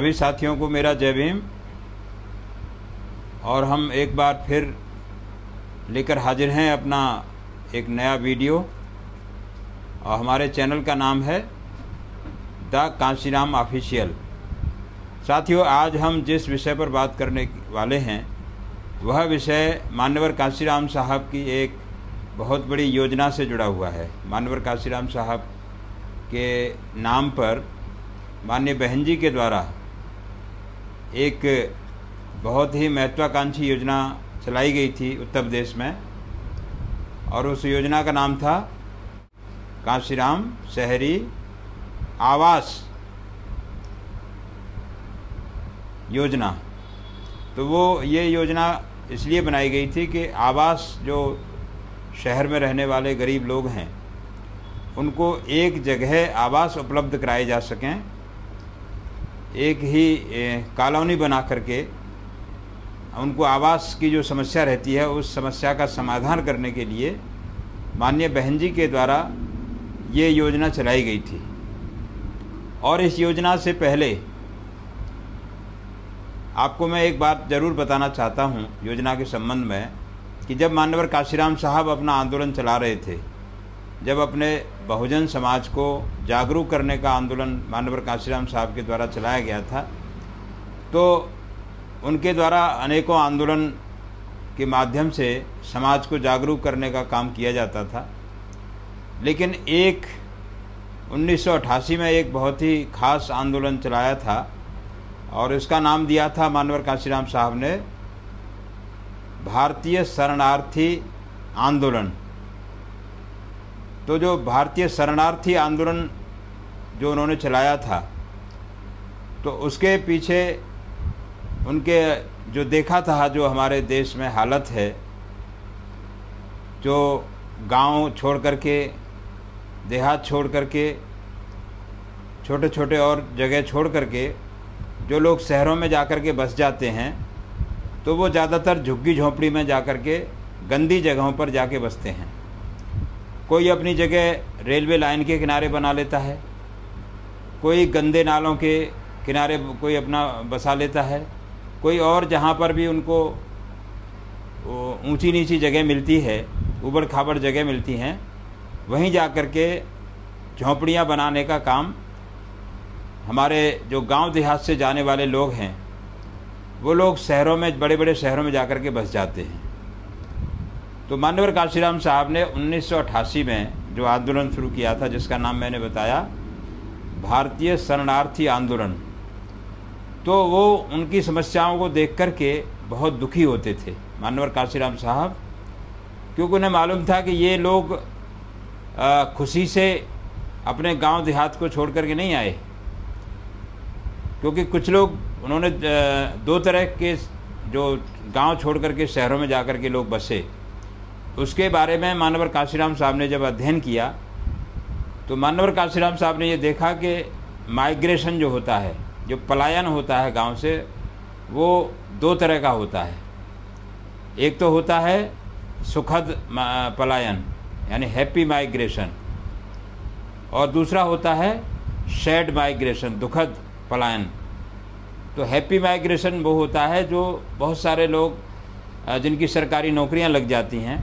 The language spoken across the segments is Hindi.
सभी साथियों को मेरा जय भीम। और हम एक बार फिर लेकर हाजिर हैं अपना एक नया वीडियो, और हमारे चैनल का नाम है द कांशीराम ऑफिशियल। साथियों, आज हम जिस विषय पर बात करने वाले हैं वह विषय मान्यवर कांशीराम साहब की एक बहुत बड़ी योजना से जुड़ा हुआ है। मान्यवर कांशीराम साहब के नाम पर माननीय बहन जी के द्वारा एक बहुत ही महत्वाकांक्षी योजना चलाई गई थी उत्तर प्रदेश में, और उस योजना का नाम था कांशीराम शहरी आवास योजना। तो वो ये योजना इसलिए बनाई गई थी कि आवास जो शहर में रहने वाले गरीब लोग हैं उनको एक जगह आवास उपलब्ध कराए जा सकें, एक ही कॉलोनी बना करके उनको आवास की जो समस्या रहती है उस समस्या का समाधान करने के लिए माननीय बहन जी के द्वारा ये योजना चलाई गई थी। और इस योजना से पहले आपको मैं एक बात ज़रूर बताना चाहता हूँ योजना के संबंध में, कि जब मान्यवर कांशीराम साहब अपना आंदोलन चला रहे थे, जब अपने बहुजन समाज को जागरूक करने का आंदोलन मान्यवर कांशीराम साहब के द्वारा चलाया गया था, तो उनके द्वारा अनेकों आंदोलन के माध्यम से समाज को जागरूक करने का काम किया जाता था। लेकिन 1988 में एक बहुत ही खास आंदोलन चलाया था, और इसका नाम दिया था मान्यवर कांशीराम साहब ने भारतीय शरणार्थी आंदोलन। तो जो भारतीय शरणार्थी आंदोलन जो उन्होंने चलाया था, तो उसके पीछे उनके जो देखा था जो हमारे देश में हालत है, जो गांव छोड़ करके, देहात छोड़ करके, छोटे छोटे और जगह छोड़ करके जो लोग शहरों में जाकर के बस जाते हैं, तो वो ज़्यादातर झुग्गी झोंपड़ी में जाकर के गंदी जगहों पर जाके बसते हैं। कोई अपनी जगह रेलवे लाइन के किनारे बना लेता है, कोई गंदे नालों के किनारे कोई अपना बसा लेता है, कोई और जहाँ पर भी उनको ऊंची नीची जगह मिलती है, ऊबड़ खाबड़ जगह मिलती हैं, वहीं जा कर के झोंपड़ियाँ बनाने का काम हमारे जो गांव देहात से जाने वाले लोग हैं वो लोग शहरों में, बड़े बड़े शहरों में जाकर के बस जाते हैं। तो मान्यवर कांशीराम साहब ने 1988 में जो आंदोलन शुरू किया था, जिसका नाम मैंने बताया भारतीय शरणार्थी आंदोलन, तो वो उनकी समस्याओं को देख कर के बहुत दुखी होते थे मान्यवर कांशीराम साहब, क्योंकि उन्हें मालूम था कि ये लोग खुशी से अपने गांव देहात को छोड़ कर के नहीं आए। क्योंकि कुछ लोग, उन्होंने दो तरह के जो गांव छोड़ कर के शहरों में जाकर के लोग बसे, उसके बारे में मान्यवर कांशीराम साहब ने जब अध्ययन किया, तो मान्यवर कांशीराम साहब ने ये देखा कि माइग्रेशन जो होता है, जो पलायन होता है गांव से, वो दो तरह का होता है। एक तो होता है सुखद पलायन यानी हैप्पी माइग्रेशन, और दूसरा होता है सैड माइग्रेशन, दुखद पलायन। तो हैप्पी माइग्रेशन वो होता है जो बहुत सारे लोग जिनकी सरकारी नौकरियां लग जाती हैं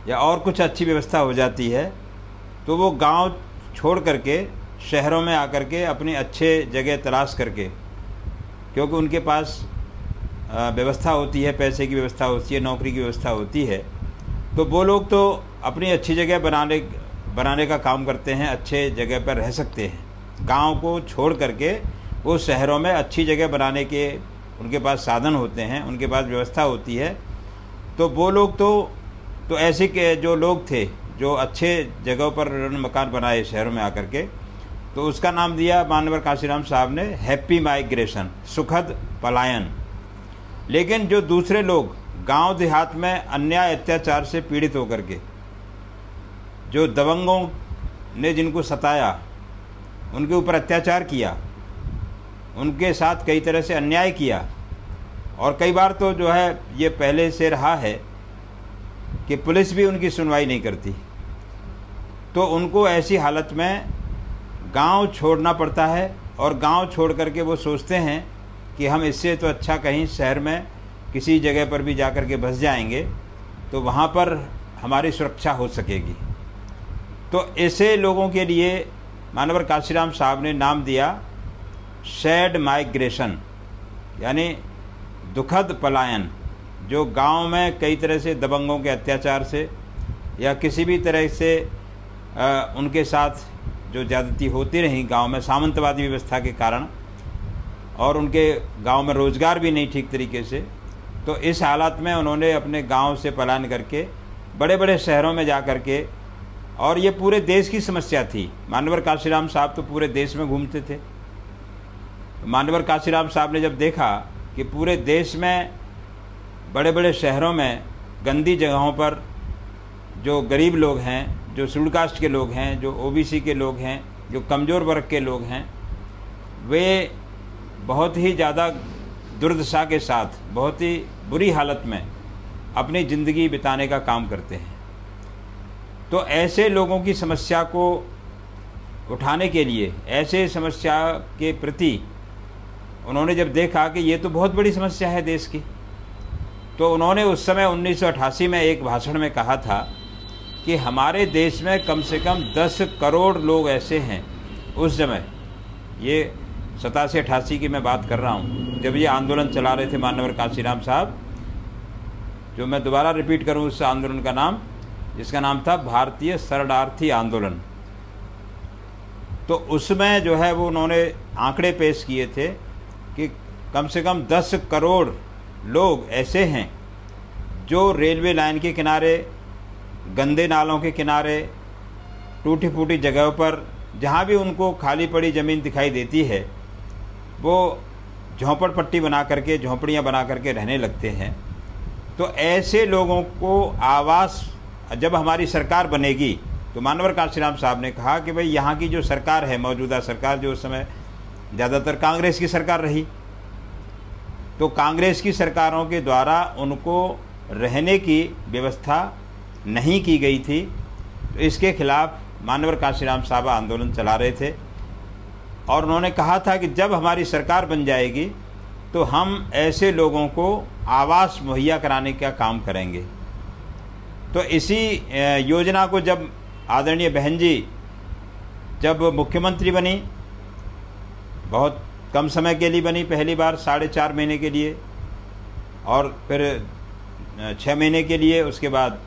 या और कुछ अच्छी व्यवस्था हो जाती है, तो वो गांव छोड़ करके शहरों में आकर के अपनी अच्छे जगह तलाश करके, क्योंकि उनके पास व्यवस्था होती है, पैसे की व्यवस्था होती है, नौकरी की व्यवस्था होती है, तो वो लोग तो अपनी अच्छी जगह बनाने का काम करते हैं, अच्छे जगह पर रह सकते हैं। गांव को छोड़ करके वो शहरों में अच्छी जगह बनाने के उनके पास साधन होते हैं, उनके पास व्यवस्था होती है। तो वो लोग तो ऐसे के जो लोग थे जो अच्छे जगहों पर मकान बनाए शहरों में आकर के, तो उसका नाम दिया मान्यवर कांशीराम साहब ने हैप्पी माइग्रेशन, सुखद पलायन। लेकिन जो दूसरे लोग गांव देहात में अन्याय अत्याचार से पीड़ित होकर के, जो दबंगों ने जिनको सताया, उनके ऊपर अत्याचार किया, उनके साथ कई तरह से अन्याय किया, और कई बार तो जो है ये पहले से रहा है कि पुलिस भी उनकी सुनवाई नहीं करती, तो उनको ऐसी हालत में गांव छोड़ना पड़ता है, और गांव छोड़ करके वो सोचते हैं कि हम इससे तो अच्छा कहीं शहर में किसी जगह पर भी जाकर के बस जाएंगे तो वहाँ पर हमारी सुरक्षा हो सकेगी। तो ऐसे लोगों के लिए मानवर काशीराम साहब ने नाम दिया सैड माइग्रेशन, यानी दुखद पलायन। जो गांव में कई तरह से दबंगों के अत्याचार से या किसी भी तरह से उनके साथ जो ज़्यादती होती रही गांव में सामंतवादी व्यवस्था के कारण, और उनके गांव में रोज़गार भी नहीं ठीक तरीके से, तो इस हालत में उन्होंने अपने गांव से पलायन करके बड़े बड़े शहरों में जा कर के, और ये पूरे देश की समस्या थी। मानवर काशीराम साहब तो पूरे देश में घूमते थे। मानवर काशीराम साहब ने जब देखा कि पूरे देश में बड़े बड़े शहरों में गंदी जगहों पर जो गरीब लोग हैं, जो शेड्यूल कास्ट के लोग हैं, जो ओबीसी के लोग हैं, जो कमज़ोर वर्ग के लोग हैं, वे बहुत ही ज़्यादा दुर्दशा के साथ बहुत ही बुरी हालत में अपनी ज़िंदगी बिताने का काम करते हैं। तो ऐसे लोगों की समस्या को उठाने के लिए, ऐसे समस्या के प्रति उन्होंने जब देखा कि ये तो बहुत बड़ी समस्या है देश की, तो उन्होंने उस समय 1988 में एक भाषण में कहा था कि हमारे देश में कम से कम 10 करोड़ लोग ऐसे हैं। उस समय ये 87-88 की मैं बात कर रहा हूँ, जब ये आंदोलन चला रहे थे मानवर काशीराम साहब। जो मैं दोबारा रिपीट करूँ उस आंदोलन का नाम, जिसका नाम था भारतीय शरणार्थी आंदोलन। तो उसमें जो है वो उन्होंने आंकड़े पेश किए थे कि कम से कम 10 करोड़ लोग ऐसे हैं जो रेलवे लाइन के किनारे, गंदे नालों के किनारे, टूटी फूटी जगहों पर, जहाँ भी उनको खाली पड़ी ज़मीन दिखाई देती है, वो झोंपड़पट्टी बना करके, झोंपड़ियाँ बना करके रहने लगते हैं। तो ऐसे लोगों को आवास जब हमारी सरकार बनेगी, तो मानवर काशीराम साहब ने कहा कि भाई यहाँ की जो सरकार है, मौजूदा सरकार, जो उस समय ज़्यादातर कांग्रेस की सरकार रही, तो कांग्रेस की सरकारों के द्वारा उनको रहने की व्यवस्था नहीं की गई थी। तो इसके खिलाफ मानवर काशीराम साहब आंदोलन चला रहे थे, और उन्होंने कहा था कि जब हमारी सरकार बन जाएगी तो हम ऐसे लोगों को आवास मुहैया कराने का काम करेंगे। तो इसी योजना को जब आदरणीय बहन जी जब मुख्यमंत्री बनी, बहुत कम समय के लिए बनी, पहली बार 4.5 महीने के लिए, और फिर 6 महीने के लिए, उसके बाद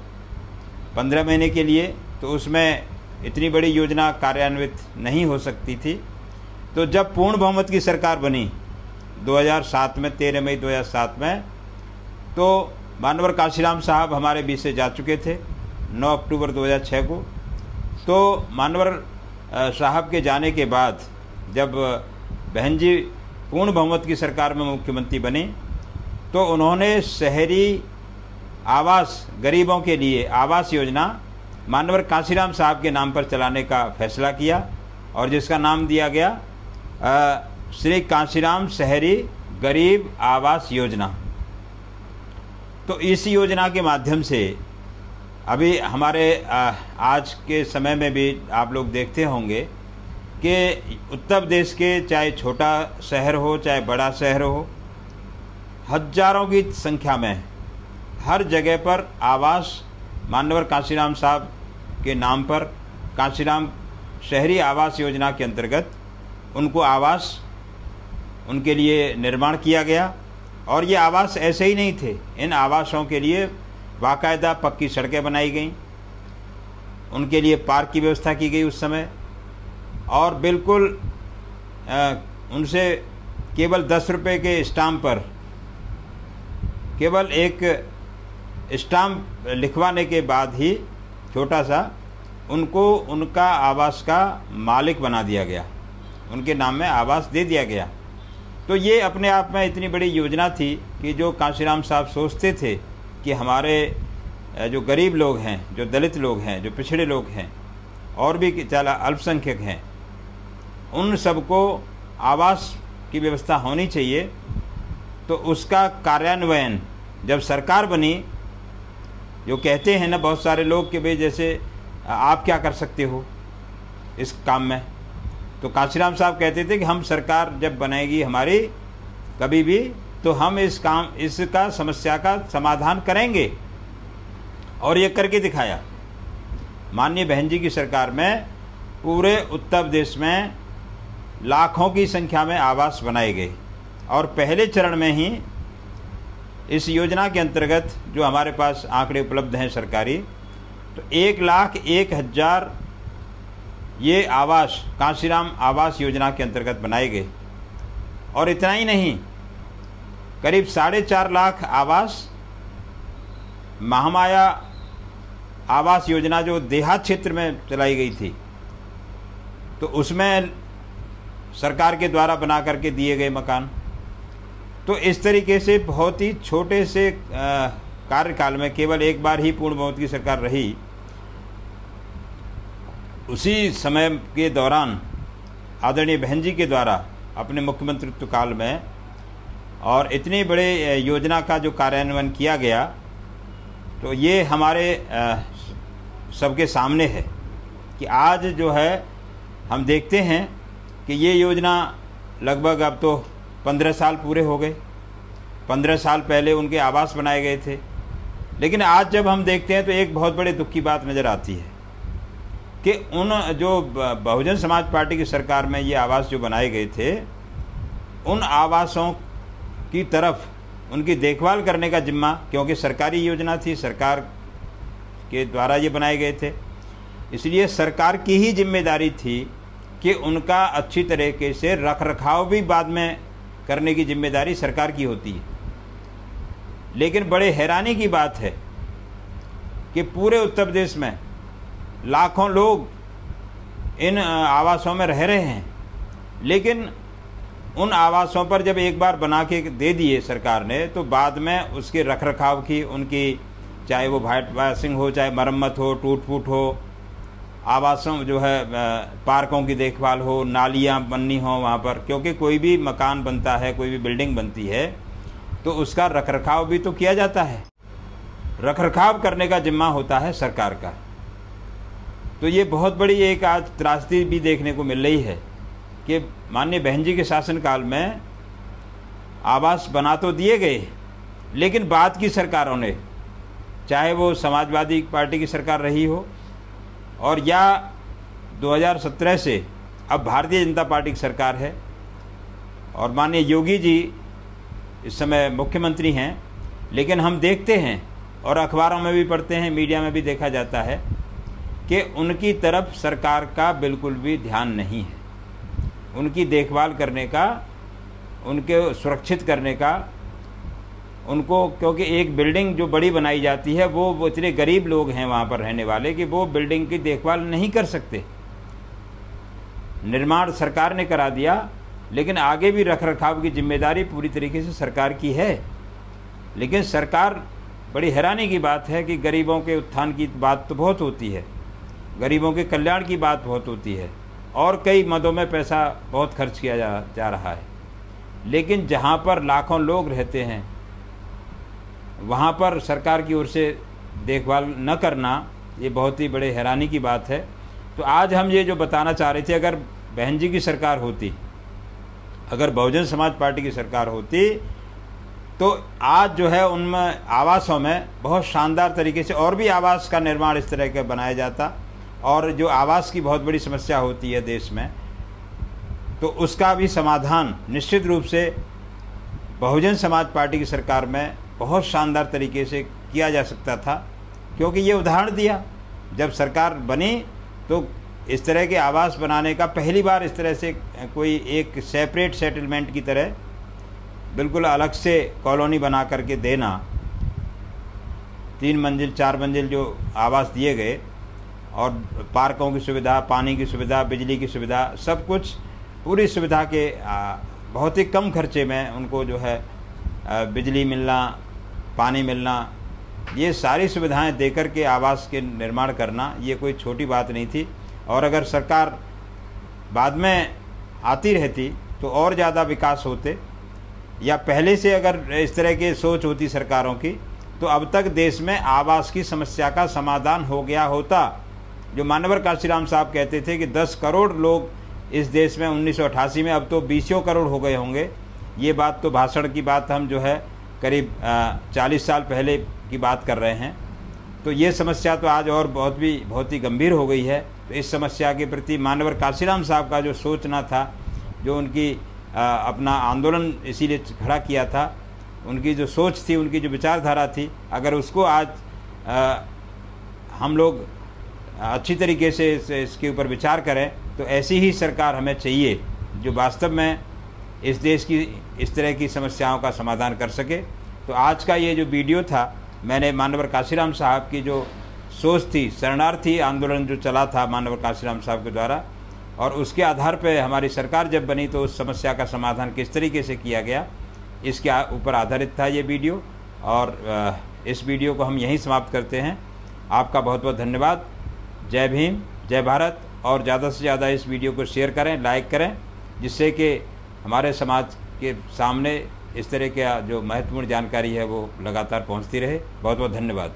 15 महीने के लिए, तो उसमें इतनी बड़ी योजना कार्यान्वित नहीं हो सकती थी। तो जब पूर्ण बहुमत की सरकार बनी 2007 में, 13 मई 2007 में, तो मानवर काशीराम साहब हमारे बीच से जा चुके थे 9 अक्टूबर 2006 को। तो मानवर साहब के जाने के बाद जब बहन जी पूर्ण बहुमत की सरकार में मुख्यमंत्री बने, तो उन्होंने शहरी आवास, गरीबों के लिए आवास योजना मानवर काशीराम साहब के नाम पर चलाने का फैसला किया, और जिसका नाम दिया गया श्री काशीराम शहरी गरीब आवास योजना। तो इस योजना के माध्यम से अभी हमारे आज के समय में भी आप लोग देखते होंगे कि उत्तर प्रदेश के चाहे छोटा शहर हो चाहे बड़ा शहर हो, हजारों की संख्या में हर जगह पर आवास मानवर काशीराम साहब के नाम पर, काशीराम शहरी आवास योजना के अंतर्गत उनको आवास, उनके लिए निर्माण किया गया। और ये आवास ऐसे ही नहीं थे, इन आवासों के लिए बाकायदा पक्की सड़कें बनाई गईं, उनके लिए पार्क की व्यवस्था की गई उस समय, और बिल्कुल उनसे केवल 10 रुपये के स्टाम्प पर, केवल एक स्टाम्प लिखवाने के बाद ही छोटा सा उनको उनका आवास का मालिक बना दिया गया, उनके नाम में आवास दे दिया गया। तो ये अपने आप में इतनी बड़ी योजना थी कि जो काशीराम साहब सोचते थे कि हमारे जो गरीब लोग हैं, जो दलित लोग हैं, जो पिछड़े लोग हैं, और भी चला अल्पसंख्यक हैं, उन सबको आवास की व्यवस्था होनी चाहिए। तो उसका कार्यान्वयन जब सरकार बनी, जो कहते हैं ना बहुत सारे लोग कि भाई जैसे आप क्या कर सकते हो इस काम में, तो काशीराम साहब कहते थे कि हम सरकार जब बनेगी हमारी कभी भी, तो हम इसका समस्या का समाधान करेंगे, और ये करके दिखाया। माननीय बहन जी की सरकार में पूरे उत्तर प्रदेश में लाखों की संख्या में आवास बनाए गए, और पहले चरण में ही इस योजना के अंतर्गत जो हमारे पास आंकड़े उपलब्ध हैं सरकारी, तो 1,01,000 ये आवास कांशीराम आवास योजना के अंतर्गत बनाए गए। और इतना ही नहीं, करीब 4.5 लाख आवास महामाया आवास योजना जो देहात क्षेत्र में चलाई गई थी, तो उसमें सरकार के द्वारा बना करके दिए गए मकान। तो इस तरीके से बहुत ही छोटे से कार्यकाल में केवल एक बार ही पूर्ण बहुमत की सरकार रही, उसी समय के दौरान आदरणीय बहन जी के द्वारा अपने मुख्यमंत्रित्व काल में और इतनी बड़े योजना का जो कार्यान्वयन किया गया, तो ये हमारे सबके सामने है कि आज जो है हम देखते हैं कि ये योजना लगभग अब तो 15 साल पूरे हो गए। 15 साल पहले उनके आवास बनाए गए थे, लेकिन आज जब हम देखते हैं तो एक बहुत बड़े दुख की बात नज़र आती है कि उन जो बहुजन समाज पार्टी की सरकार में ये आवास जो बनाए गए थे, उन आवासों की तरफ उनकी देखभाल करने का जिम्मा, क्योंकि सरकारी योजना थी, सरकार के द्वारा ये बनाए गए थे, इसलिए सरकार की ही जिम्मेदारी थी कि उनका अच्छी तरीके से रखरखाव भी बाद में करने की जिम्मेदारी सरकार की होती है। लेकिन बड़े हैरानी की बात है कि पूरे उत्तर प्रदेश में लाखों लोग इन आवासों में रह रहे हैं, लेकिन उन आवासों पर जब एक बार बना के दे दिए सरकार ने, तो बाद में उसके रखरखाव की, उनकी चाहे वो वाइट वॉशिंग हो, चाहे मरम्मत हो, टूट फूट हो, आवासों जो है पार्कों की देखभाल हो, नालियां बननी हो वहाँ पर, क्योंकि कोई भी मकान बनता है, कोई भी बिल्डिंग बनती है तो उसका रखरखाव भी तो किया जाता है। रखरखाव करने का जिम्मा होता है सरकार का। तो ये बहुत बड़ी एक आज त्रासदी भी देखने को मिल रही है कि माननीय बहन जी के शासनकाल में आवास बना तो दिए गए, लेकिन बाद की सरकारों ने, चाहे वो समाजवादी पार्टी की सरकार रही हो और या 2017 से अब भारतीय जनता पार्टी की सरकार है और माननीय योगी जी इस समय मुख्यमंत्री हैं, लेकिन हम देखते हैं और अखबारों में भी पढ़ते हैं, मीडिया में भी देखा जाता है कि उनकी तरफ सरकार का बिल्कुल भी ध्यान नहीं है, उनकी देखभाल करने का, उनके सुरक्षित करने का, उनको, क्योंकि एक बिल्डिंग जो बड़ी बनाई जाती है वो इतने गरीब लोग हैं वहाँ पर रहने वाले कि वो बिल्डिंग की देखभाल नहीं कर सकते। निर्माण सरकार ने करा दिया, लेकिन आगे भी रखरखाव की जिम्मेदारी पूरी तरीके से सरकार की है। लेकिन सरकार, बड़ी हैरानी की बात है कि गरीबों के उत्थान की बात तो बहुत होती है, गरीबों के कल्याण की बात बहुत होती है और कई मदों में पैसा बहुत खर्च किया जा रहा है, लेकिन जहाँ पर लाखों लोग रहते हैं वहाँ पर सरकार की ओर से देखभाल न करना, ये बहुत ही बड़े हैरानी की बात है। तो आज हम ये जो बताना चाह रहे थे, अगर बहन जी की सरकार होती, अगर बहुजन समाज पार्टी की सरकार होती, तो आज जो है उनमें आवासों में बहुत शानदार तरीके से और भी आवास का निर्माण इस तरह का बनाया जाता, और जो आवास की बहुत बड़ी समस्या होती है देश में, तो उसका भी समाधान निश्चित रूप से बहुजन समाज पार्टी की सरकार में बहुत शानदार तरीके से किया जा सकता था। क्योंकि ये उदाहरण दिया, जब सरकार बनी तो इस तरह के आवास बनाने का पहली बार इस तरह से कोई एक सेपरेट सेटलमेंट की तरह बिल्कुल अलग से कॉलोनी बना करके देना, 3 मंजिल 4 मंजिल जो आवास दिए गए, और पार्कों की सुविधा, पानी की सुविधा, बिजली की सुविधा, सब कुछ पूरी सुविधा के बहुत ही कम खर्चे में उनको जो है बिजली मिलना, पानी मिलना, ये सारी सुविधाएं देकर के आवास के निर्माण करना, ये कोई छोटी बात नहीं थी। और अगर सरकार बाद में आती रहती तो और ज़्यादा विकास होते, या पहले से अगर इस तरह की सोच होती सरकारों की, तो अब तक देश में आवास की समस्या का समाधान हो गया होता। जो मानवर काशीराम साहब कहते थे कि 10 करोड़ लोग इस देश में 1988 में, अब तो 20 करोड़ हो गए होंगे। ये बात तो भाषण की बात, हम जो है करीब 40 साल पहले की बात कर रहे हैं। तो ये समस्या तो आज और बहुत ही गंभीर हो गई है। तो इस समस्या के प्रति मानवर काशीराम साहब का जो सोचना था, जो उनकी अपना आंदोलन इसीलिए खड़ा किया था, उनकी जो सोच थी, उनकी जो विचारधारा थी, अगर उसको आज हम लोग अच्छी तरीके से इसके ऊपर विचार करें तो ऐसी ही सरकार हमें चाहिए जो वास्तव में इस देश की इस तरह की समस्याओं का समाधान कर सके। तो आज का ये जो वीडियो था, मैंने मानवर काशीराम साहब की जो सोच थी, शरणार्थी आंदोलन जो चला था मानवर काशीराम साहब के द्वारा, और उसके आधार पर हमारी सरकार जब बनी तो उस समस्या का समाधान किस तरीके से किया गया, इसके ऊपर आधारित था ये वीडियो। और इस वीडियो को हम यहीं समाप्त करते हैं। आपका बहुत बहुत धन्यवाद। जय भीम, जय भारत। और ज़्यादा से ज़्यादा इस वीडियो को शेयर करें, लाइक करें, जिससे कि हमारे समाज के सामने इस तरह की जो महत्वपूर्ण जानकारी है वो लगातार पहुंचती रहे। बहुत बहुत धन्यवाद।